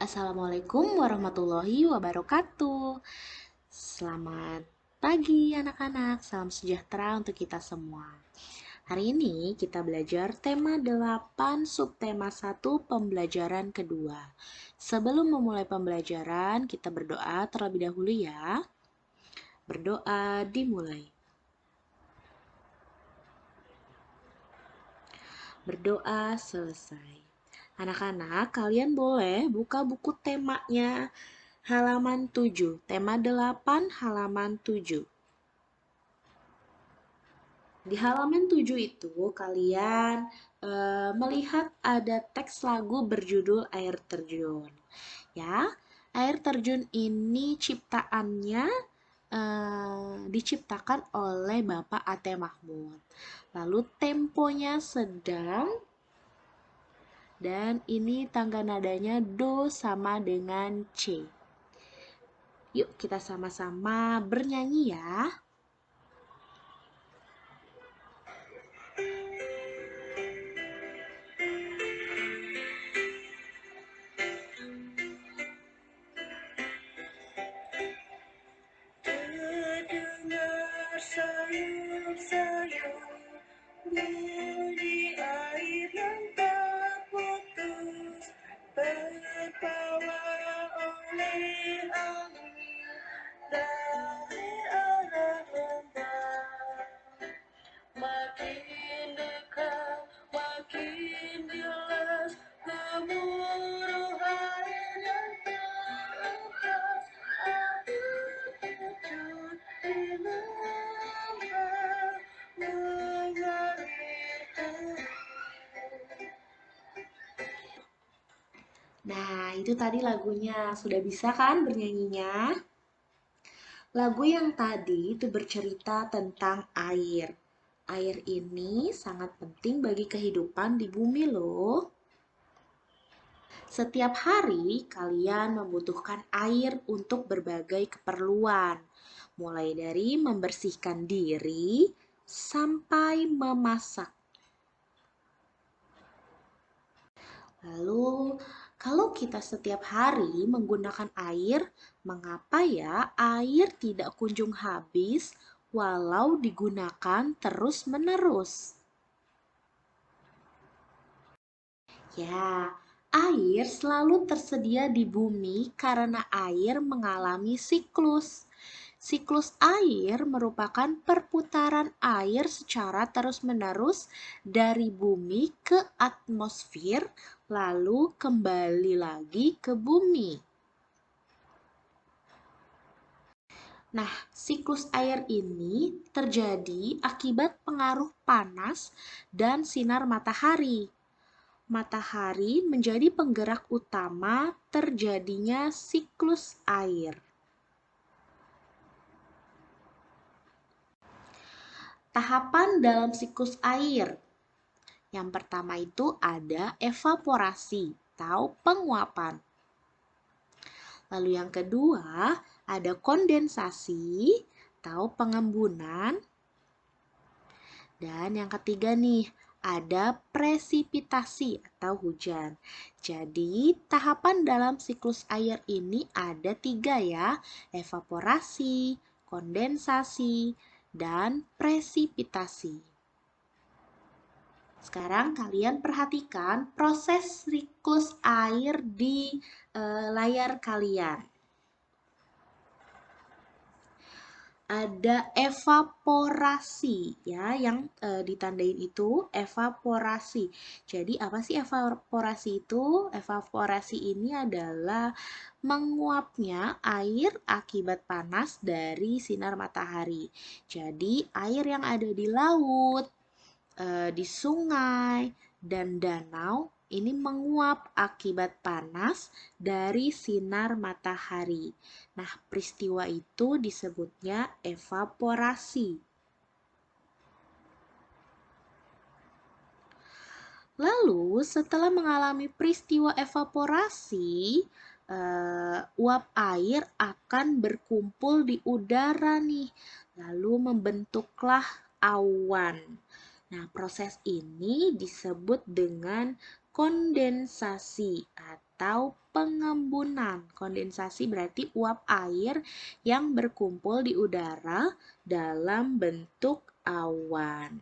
Assalamualaikum warahmatullahi wabarakatuh. Selamat pagi anak-anak, salam sejahtera untuk kita semua. Hari ini kita belajar tema 8 subtema 1 pembelajaran kedua. Sebelum memulai pembelajaran, kita berdoa terlebih dahulu ya. Berdoa dimulai. Berdoa selesai. Anak-anak, kalian boleh buka buku temanya halaman 7, tema 8 halaman 7. Di halaman 7 itu kalian melihat ada teks lagu berjudul Air Terjun. Ya, air terjun ini ciptaannya diciptakan oleh Bapak Ate Mahmud. Lalu temponya sedang dan ini tangga nadanya do sama dengan C. Yuk kita sama-sama bernyanyi ya. Terdengar sayup-sayup bunyi air yang tak putus, terbawa oleh angin dari arah lembah. Makin dekat, makin jelas gemuruh air yang teratas. Aku terjun di lembah mengalir terus. Nah, itu tadi lagunya. Sudah bisa kan bernyanyinya? Lagu yang tadi itu bercerita tentang air. Air ini sangat penting bagi kehidupan di bumi loh. Setiap hari kalian membutuhkan air untuk berbagai keperluan. Mulai dari membersihkan diri sampai memasak. Lalu, kalau kita setiap hari menggunakan air, mengapa ya air tidak kunjung habis walau digunakan terus-menerus? Ya, air selalu tersedia di bumi karena air mengalami siklus. Siklus air merupakan perputaran air secara terus-menerus dari bumi ke atmosfer, lalu kembali lagi ke bumi. Nah, siklus air ini terjadi akibat pengaruh panas dan sinar matahari. Matahari menjadi penggerak utama terjadinya siklus air. Tahapan dalam siklus air. Yang pertama itu ada evaporasi atau penguapan. Lalu yang kedua ada kondensasi atau pengembunan. Dan yang ketiga nih, ada presipitasi atau hujan. Jadi, tahapan dalam siklus air ini ada 3 ya, evaporasi, kondensasi, dan presipitasi. Sekarang kalian perhatikan proses siklus air di layar kalian. Ada evaporasi ya, yang ditandain itu evaporasi. Jadi apa sih evaporasi itu? Evaporasi ini adalah menguapnya air akibat panas dari sinar matahari. Jadi air yang ada di laut, di sungai dan danau ini menguap akibat panas dari sinar matahari. Nah, peristiwa itu disebutnya evaporasi. Lalu, setelah mengalami peristiwa evaporasi, uap air akan berkumpul di udara nih, lalu membentuklah awan. Nah, proses ini disebut dengan kondensasi atau pengembunan. Kondensasi berarti uap air yang berkumpul di udara dalam bentuk awan.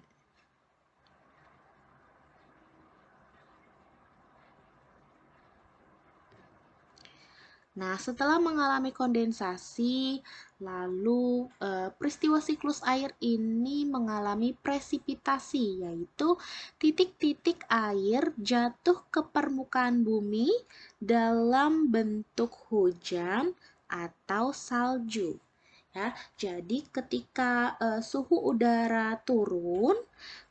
Nah, setelah mengalami kondensasi, lalu peristiwa siklus air ini mengalami presipitasi, yaitu titik-titik air jatuh ke permukaan bumi dalam bentuk hujan atau salju. Ya, jadi ketika suhu udara turun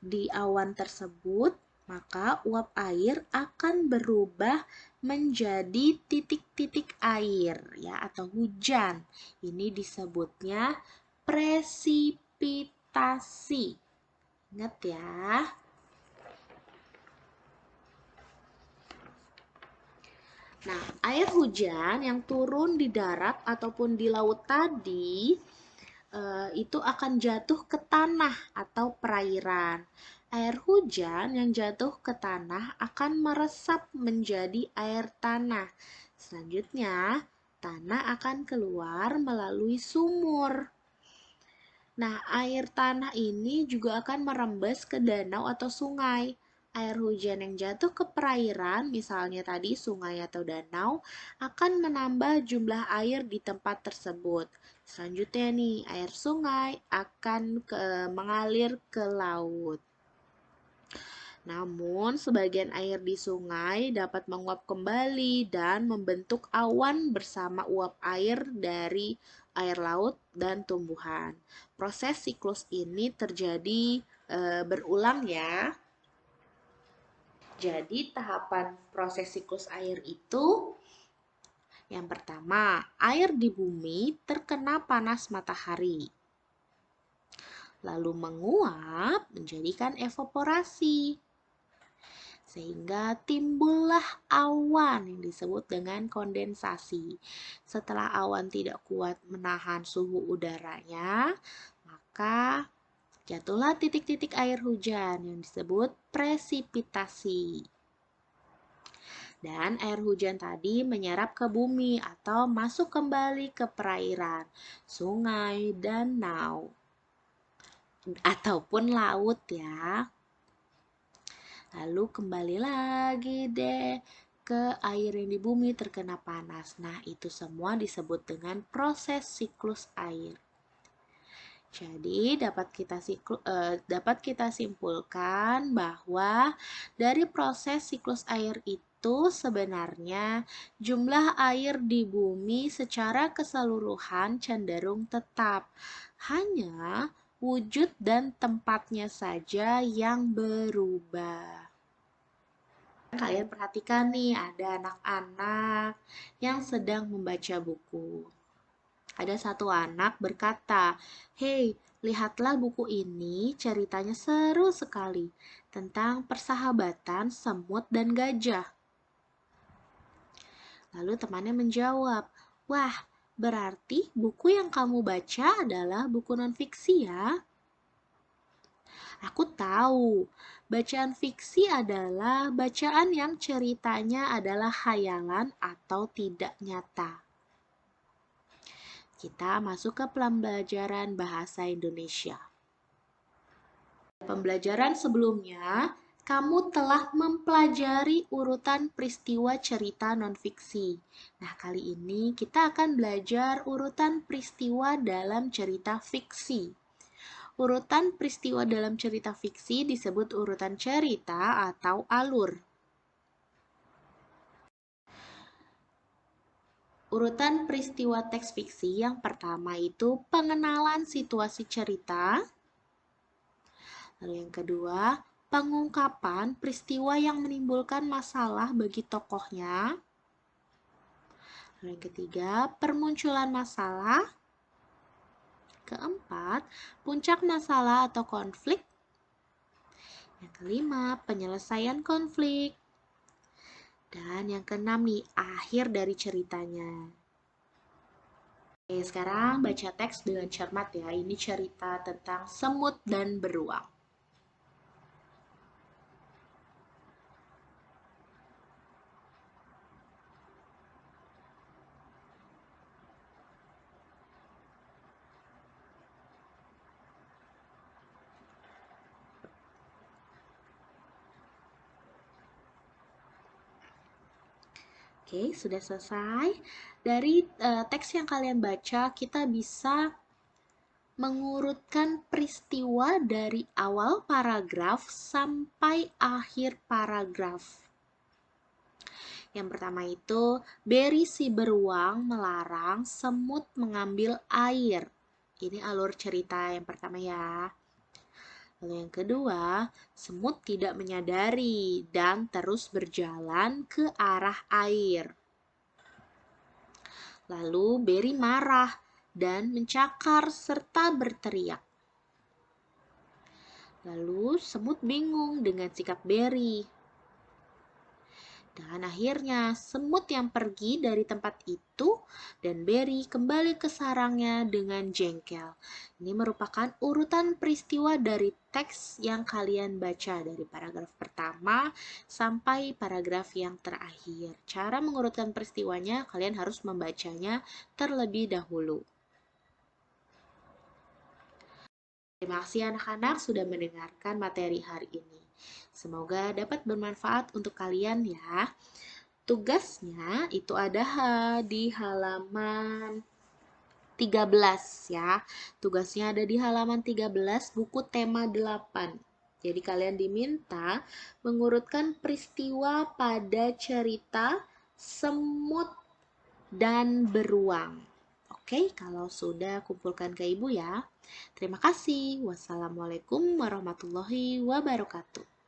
di awan tersebut, maka uap air akan berubah menjadi titik-titik air ya atau hujan. Ini disebutnya presipitasi. Ingat ya. Nah, air hujan yang turun di darat ataupun di laut tadi itu akan jatuh ke tanah atau perairan. Air hujan yang jatuh ke tanah akan meresap menjadi air tanah. Selanjutnya, tanah akan keluar melalui sumur. Nah, air tanah ini juga akan merembes ke danau atau sungai. Air hujan yang jatuh ke perairan, misalnya tadi sungai atau danau, akan menambah jumlah air di tempat tersebut. Selanjutnya nih, air sungai akan mengalir ke laut. Namun, sebagian air di sungai dapat menguap kembali dan membentuk awan bersama uap air dari air laut dan tumbuhan. Proses siklus ini terjadi berulang ya. Jadi, tahapan proses siklus air itu yang pertama, air di bumi terkena panas matahari. Lalu menguap menjadikan evaporasi. Sehingga timbullah awan yang disebut dengan kondensasi. Setelah awan tidak kuat menahan suhu udaranya, maka jatuhlah titik-titik air hujan yang disebut presipitasi. Dan air hujan tadi menyerap ke bumi atau masuk kembali ke perairan, sungai, danau, ataupun laut ya. Lalu kembali lagi deh ke air yang di bumi terkena panas. Nah, itu semua disebut dengan proses siklus air. Jadi dapat kita simpulkan bahwa dari proses siklus air itu sebenarnya jumlah air di bumi secara keseluruhan cenderung tetap. Hanya wujud dan tempatnya saja yang berubah. Kalian perhatikan nih, ada anak-anak yang sedang membaca buku. Ada satu anak berkata, "Hei, lihatlah buku ini, ceritanya seru sekali tentang persahabatan semut dan gajah." Lalu temannya menjawab, "Wah, berarti buku yang kamu baca adalah buku non-fiksi ya?" Aku tahu, bacaan fiksi adalah bacaan yang ceritanya adalah khayalan atau tidak nyata. Kita masuk ke pembelajaran bahasa Indonesia. Pembelajaran sebelumnya, kamu telah mempelajari urutan peristiwa cerita non-fiksi. Nah, kali ini kita akan belajar urutan peristiwa dalam cerita fiksi. Urutan peristiwa dalam cerita fiksi disebut urutan cerita atau alur. Urutan peristiwa teks fiksi yang pertama itu pengenalan situasi cerita. Lalu yang kedua, pengungkapan peristiwa yang menimbulkan masalah bagi tokohnya. Lalu yang ketiga, permunculan masalah. Keempat, puncak masalah atau konflik. Yang kelima, penyelesaian konflik. Dan yang keenam nih, akhir dari ceritanya. Oke, sekarang baca teks dengan cermat ya. Ini cerita tentang semut dan beruang. Oke, sudah selesai. Dari teks yang kalian baca, kita bisa mengurutkan peristiwa dari awal paragraf sampai akhir paragraf. Yang pertama itu, Berry si beruang melarang semut mengambil air. Ini alur cerita yang pertama ya. Lalu yang kedua, semut tidak menyadari dan terus berjalan ke arah air. Lalu Berry marah dan mencakar serta berteriak. Lalu semut bingung dengan sikap Berry. Dan akhirnya semut yang pergi dari tempat itu dan Berry kembali ke sarangnya dengan jengkel. Ini merupakan urutan peristiwa dari teks yang kalian baca dari paragraf pertama sampai paragraf yang terakhir. Cara mengurutkan peristiwanya, kalian harus membacanya terlebih dahulu. Terima kasih anak-anak sudah mendengarkan materi hari ini. Semoga dapat bermanfaat untuk kalian ya. Tugasnya itu ada di halaman 13 ya. Tugasnya ada di halaman 13 buku tema 8. Jadi kalian diminta mengurutkan peristiwa pada cerita semut dan beruang. Oke, kalau sudah kumpulkan ke ibu ya. Terima kasih. Wassalamualaikum warahmatullahi wabarakatuh.